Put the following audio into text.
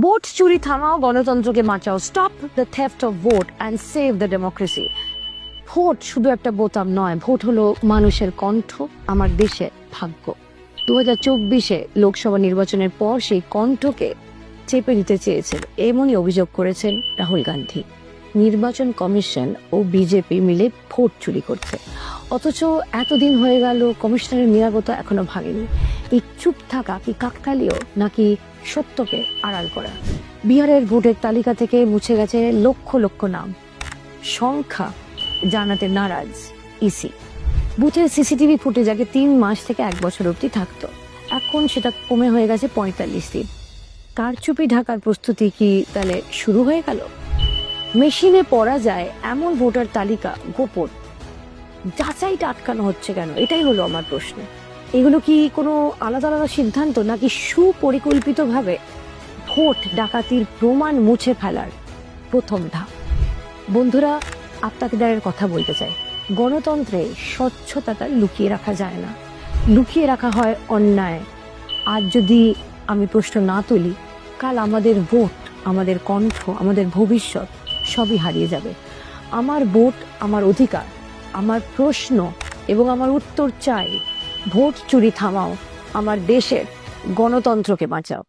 Vote চুরি থামাও, গণতন্ত্রকে বাঁচাও। Stop the theft of vote and save the democracy. Vote শুধু একটা বোতাম নয়, ভোট হলো মানুষের কণ্ঠ, আমার দেশের ভাগ্য। 2024-এ লোকসভা নির্বাচনের পর সেই কণ্ঠকে চেপে নিতে চেয়েছেন, এমনই অভিযোগ করেছেন রাহুল গান্ধী। নির্বাচন কমিশন ও বিজেপি মিলে ভোট চুরি করছে, অথচ এতদিন হয়ে গেল কমিশনের নিরাপত্তা এখনো ভাঙেনি। এই চুপ থাকা কি কাকতালীয়, নাকি সত্যকে আড়াল করা? বিহারের ভোটের তালিকা থেকে মুছে গেছে লক্ষ লক্ষ নাম, সংখ্যা জানাতে নারাজ ইসি। বুথের সিসিটিভি ফুটেজ আগে 3 মাস থেকে 1 বছর অবধি থাকতো, এখন সেটা কমে হয়ে গেছে 45 দিন। কারচুপি ঢাকার প্রস্তুতি কি তাহলে শুরু হয়ে গেল? মেশিনে পড়া যায় এমন ভোটার তালিকা গোপন, যাচাইটা আটকানো হচ্ছে কেন? এটাই হলো আমার প্রশ্ন। এগুলো কি কোনো আলাদা আলাদা সিদ্ধান্ত, নাকি সুপরিকল্পিতভাবে ভোট ডাকাতির প্রমাণ মুছে ফেলার প্রথম ধাপ? বন্ধুরা, আপনাদের কথা বলতে চাই, গণতন্ত্রে স্বচ্ছতাটা লুকিয়ে রাখা যায় না, লুকিয়ে রাখা হয় অন্যায়। আজ যদি আমি প্রশ্ন না তুলি, কাল আমাদের ভোট, আমাদের কণ্ঠ, আমাদের ভবিষ্যৎ সবই হারিয়ে যাবে। আমার ভোট আমার অধিকার, আমার প্রশ্ন এবং আমার উত্তর চাই। ভোট চুরি থামাও, আমার দেশের গণতন্ত্রকে বাঁচাও।